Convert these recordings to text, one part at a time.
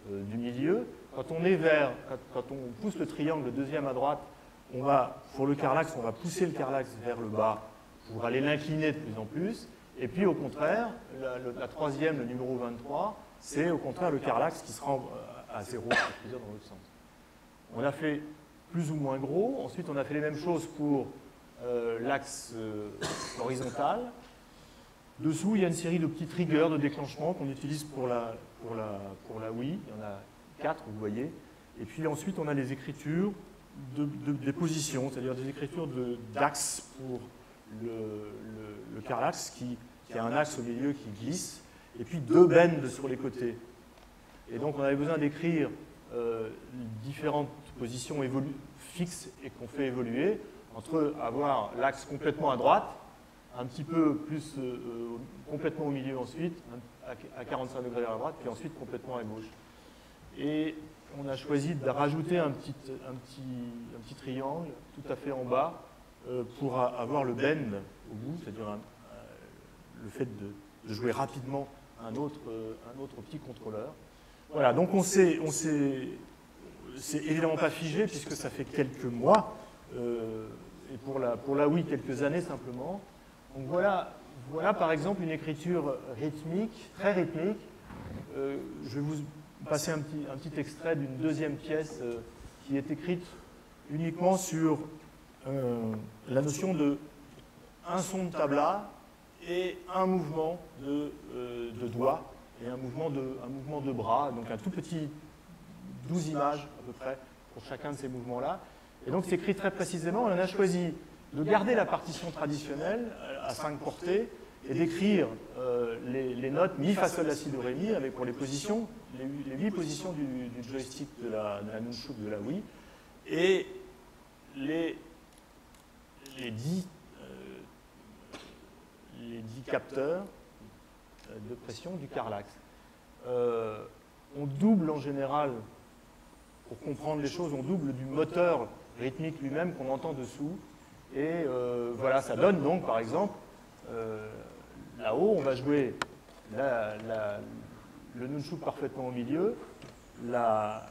du milieu. Quand on pousse le triangle, le deuxième à droite, pour le carlax, on va pousser le carlax vers le bas pour aller l'incliner de plus en plus. Et puis au contraire, la troisième, le numéro 23, c'est au contraire le carlax qui sera à 0, si je puis dire, dans l'autre sens. On a fait plus ou moins gros. Ensuite, on a fait les mêmes choses pour l'axe horizontal. Dessous, il y a une série de petits triggers de déclenchement qu'on utilise pour la Wii. Il y en a 4, vous voyez. Et puis ensuite, on a les écritures des positions, c'est-à-dire des écritures d'axe pour le carlax qui a un axe au milieu qui glisse, et puis 2 bends sur les côtés. Et donc, on avait besoin d'écrire différentes positions fixes et qu'on fait évoluer, entre avoir l'axe complètement à droite, un petit peu plus complètement au milieu ensuite, à 45 degrés vers la droite, puis ensuite complètement à gauche. Et on a choisi de rajouter un petit triangle tout à fait en bas pour avoir le bend au bout, c'est-à-dire le fait de jouer rapidement un autre petit contrôleur. Voilà, donc c'est évidemment pas figé puisque ça fait quelques mois, et pour la Wii quelques années simplement. Donc voilà par exemple une écriture rythmique, très rythmique. Je vais vous passer un petit extrait d'une deuxième pièce qui est écrite uniquement sur la notion de un son de tabla et un mouvement de doigt et un mouvement de bras, donc un tout petit 12 images à peu près pour chacun de ces mouvements-là. Et donc c'est écrit très précisément, on a choisi de garder la partition traditionnelle à 5 portées et d'écrire les notes mi, fa, sol, la, si, do, ré, mi avec pour les positions, les 8 positions du joystick de la Nunchuk de la Wii et les 10 capteurs de pression du carlax. On double en général, pour comprendre les choses, on double du moteur rythmique lui-même qu'on entend dessous. Et voilà, ça donne donc, par exemple, là-haut, on va jouer le Nunchuk parfaitement au milieu, la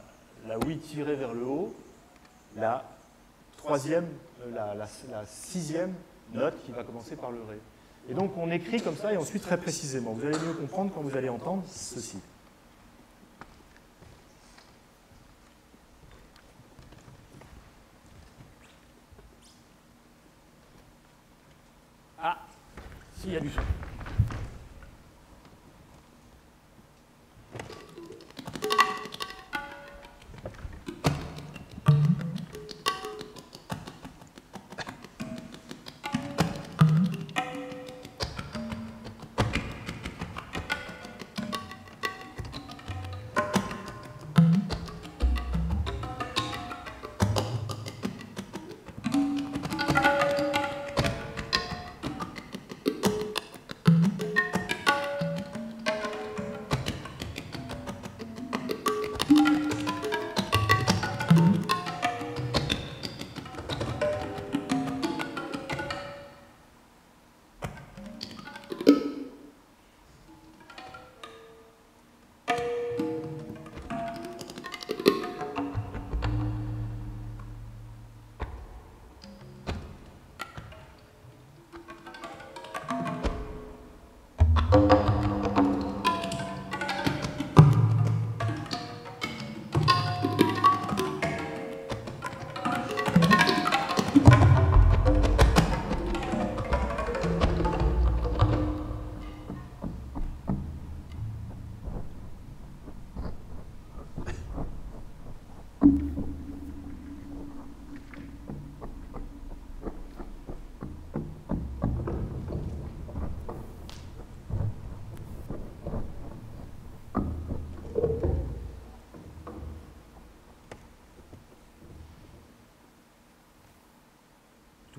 Wii tirée vers le haut, la sixième note qui va commencer par le Ré. Et donc on écrit comme ça et ensuite très précisément. Vous allez mieux comprendre quand vous allez entendre ceci. Ah, s'il y a du son.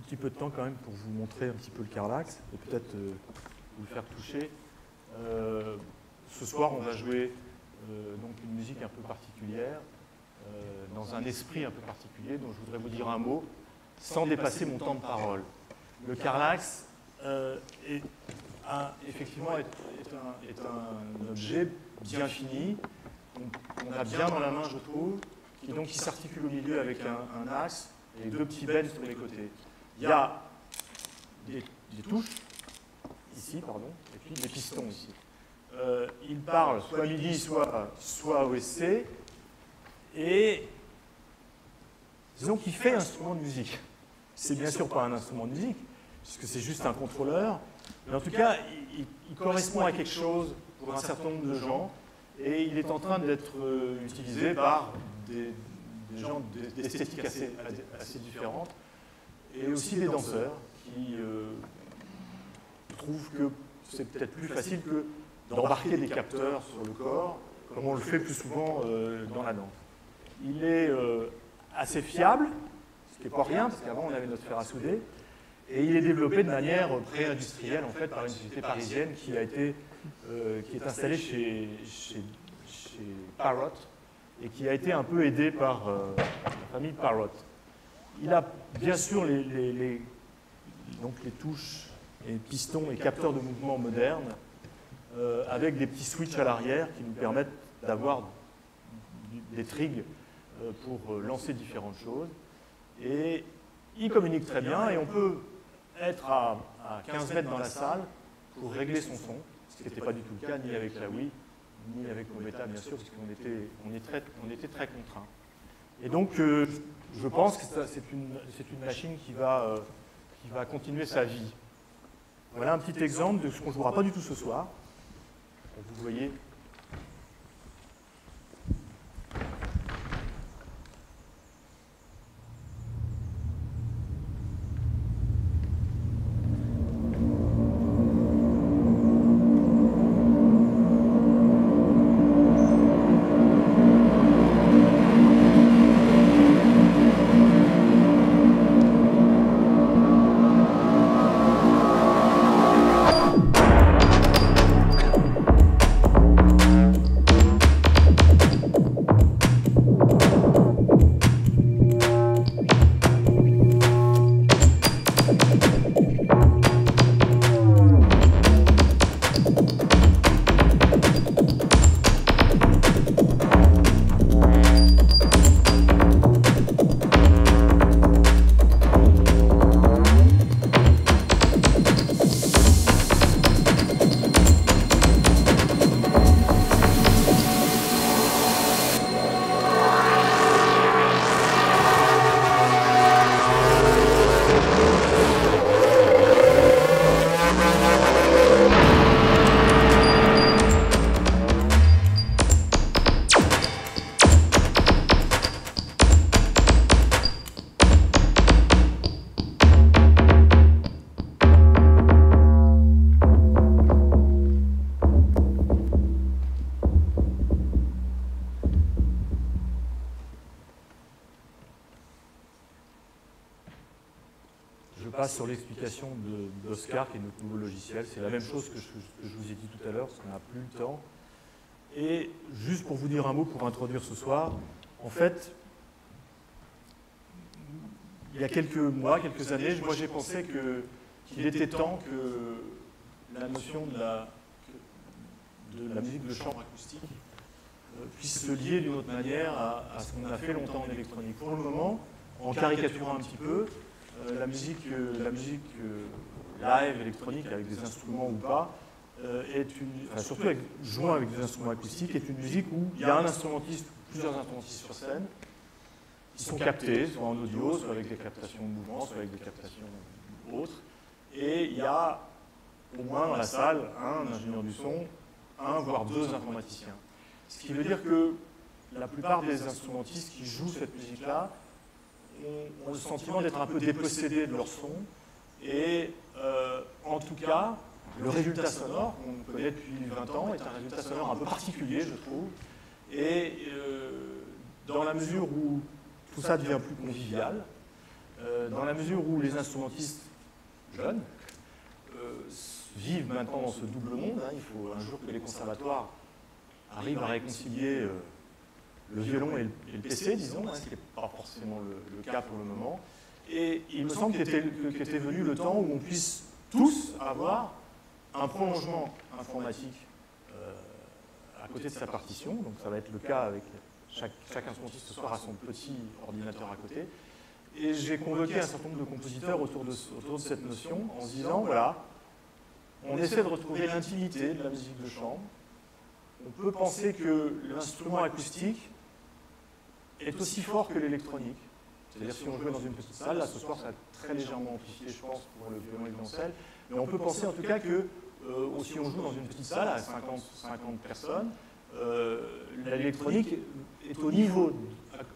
Petit peu de temps quand même pour vous montrer un petit peu le carlax et peut-être vous le faire toucher. Ce soir, on va jouer donc une musique un peu particulière, dans un esprit un peu particulier, dont je voudrais vous dire un mot, sans dépasser mon temps de parole. Le carlax effectivement est un objet bien fini, qu'on a bien dans la main, je trouve, qui s'articule au milieu avec un axe et deux petits bends sur les côtés. Il y a des touches, ici, pardon, et puis des pistons ici. Il parle soit MIDI, soit OSC, et disons qu'il fait instrument de musique. C'est bien sûr pas un instrument de musique, puisque c'est juste un contrôleur, mais en tout cas, il correspond à quelque chose pour un certain nombre de gens, et il est en train d'être utilisé par des gens d'esthétique assez différentes, et aussi des danseurs qui trouvent que c'est peut-être plus facile que d'embarquer des capteurs sur le corps, comme on le fait plus souvent dans la danse. Il est assez fiable, ce qui n'est pas rien, parce qu'avant on avait notre fer à souder, et il est développé de manière pré-industrielle en fait par une société parisienne qui est installée chez Parrot et qui a été un peu aidée par la famille Parrot. Il a bien sûr donc les touches et pistons et capteurs de mouvement modernes avec des petits switches à l'arrière qui nous permettent d'avoir des trigs pour lancer différentes choses. Et il communique très bien et on peut être à 15 mètres dans la salle pour régler son son, ce qui n'était pas du tout le cas ni avec la Wii, ni avec Mobetta bien sûr, parce qu'on était très contraints. Et donc je pense que c'est une machine qui va continuer sa vie. Voilà un petit exemple de ce qu'on ne jouera pas du tout ce soir. Vous voyez. Sur l'explication d'Oscar, qui est notre nouveau logiciel. C'est la même chose que je vous ai dit tout à l'heure, parce qu'on n'a plus le temps. Et juste pour vous dire un mot, pour introduire ce soir, en fait, il y a quelques mois, quelques années, moi j'ai pensé qu'il était temps que la notion de la musique de chambre acoustique puisse se lier d'une autre manière à ce qu'on a fait longtemps en électronique. Pour le moment, en caricaturant un petit peu, la musique live électronique avec des instruments ou pas, surtout jouant avec des instruments acoustiques, est une musique où il y a un instrumentiste, plusieurs instrumentistes sur scène, qui sont captés, soit en audio, soit avec des captations de mouvement, soit avec des captations autres. Et il y a au moins dans la salle un ingénieur du son, un voire deux informaticiens. Ce qui veut dire que la plupart des instrumentistes qui jouent cette musique-là ont le sentiment d'être un peu dépossédés de leur son. Et en tout cas, le résultat sonore, qu'on connaît depuis 20 ans, est un résultat sonore un peu particulier, je trouve. Et dans la mesure où tout ça devient plus convivial, dans la mesure où les instrumentistes jeunes vivent maintenant dans ce double monde, il faut un jour que les conservatoires arrivent à réconcilier le violon et le PC, disons, ce qui n'est pas forcément le cas pour le moment. Et il me semble qu'était venu le temps où on puisse tous avoir un prolongement informatique à côté de sa partition. Donc ça va être le cas avec chaque instrumentiste ce soir a son petit ordinateur à côté. Et j'ai convoqué un certain nombre de compositeurs autour de cette notion en se disant, voilà, on essaie de retrouver l'intimité de la musique de chambre. On peut penser que l'instrument acoustique est aussi fort que l'électronique. C'est-à-dire si on jouait dans une petite salle, là ce soir ça a très légèrement amplifié je pense pour le violon et le violoncelle, mais on peut penser en tout cas que si on joue dans une petite salle à 50 personnes, l'électronique est au niveau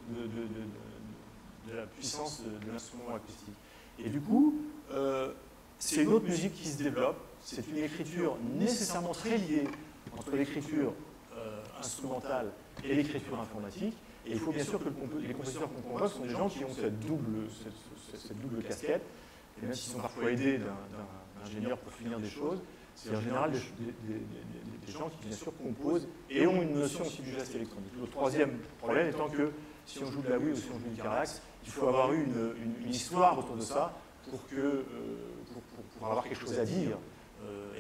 de la puissance de l'instrument acoustique. Et du coup, c'est une autre musique qui se développe, c'est une écriture nécessairement très liée entre l'écriture instrumentale et l'écriture informatique. Et il faut bien sûr que les compositeurs qu'on convoque sont des gens qui ont cette double casquette, et même s'ils sont parfois aidés d'un ingénieur pour finir des choses, c'est en général des gens qui bien sûr composent et ont une notion aussi du geste électronique. Le troisième problème étant que si on joue de la Wii ou si on joue du Carax, il faut avoir eu une histoire autour de ça pour avoir quelque chose à dire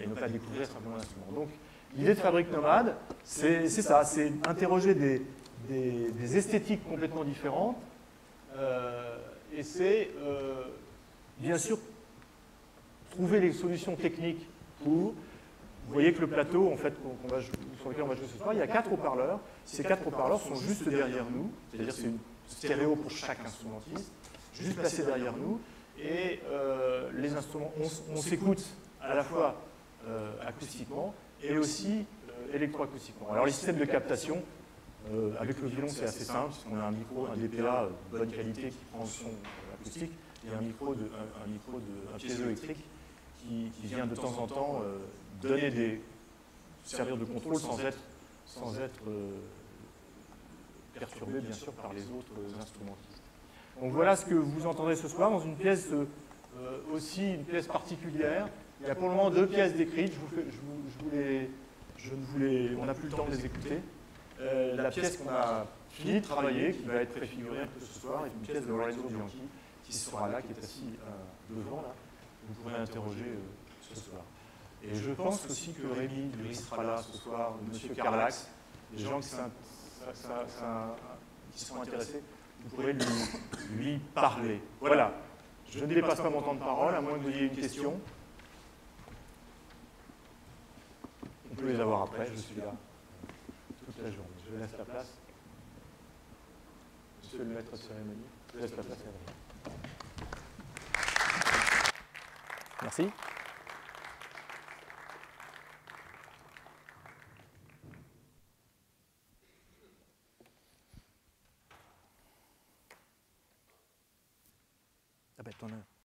et ne pas découvrir simplement l'instrument. Donc l'idée de Fabrique Nomade, c'est ça, c'est interroger des esthétiques complètement différentes et c'est bien sûr trouver les solutions techniques pour. Vous voyez que le plateau en fait, sur lequel on va jouer ce soir, il y a 4 haut-parleurs. Ces 4 haut-parleurs sont juste derrière nous, c'est-à-dire c'est une stéréo pour chaque instrumentiste, juste placé derrière nous. Et les instruments, on s'écoute à la fois acoustiquement et aussi électroacoustiquement. Alors les systèmes de captation, avec le violon c'est assez simple, puisqu'on a un micro, un DPA de bonne qualité qui prend le son acoustique, et un piézoélectrique qui vient de temps en temps servir de contrôle sans être perturbé bien sûr par les autres instrumentistes. Donc voilà ce que vous entendrez ce soir dans une pièce aussi une pièce particulière. Il y a pour le moment 2 pièces décrites, on n'a plus le temps de les écouter. La pièce qu'on a fini de travailler, qui va être préfigurée un peu ce soir, est une pièce de Lorenzo Bianchi, qui sera là, qui est assis devant, là. Vous pourrez interroger ce soir. Et je pense aussi que Rémi Dury sera là ce soir, M. Carlax, des gens qui sont intéressés, vous pourrez lui parler. Voilà. Je ne dépasse pas mon temps de parole, à moins que vous ayez une question. On peut les avoir après, je suis là toute la journée. Je laisse la place. Monsieur le maître de cérémonie, je laisse la place à vous. Merci. Ah ben, t'en as.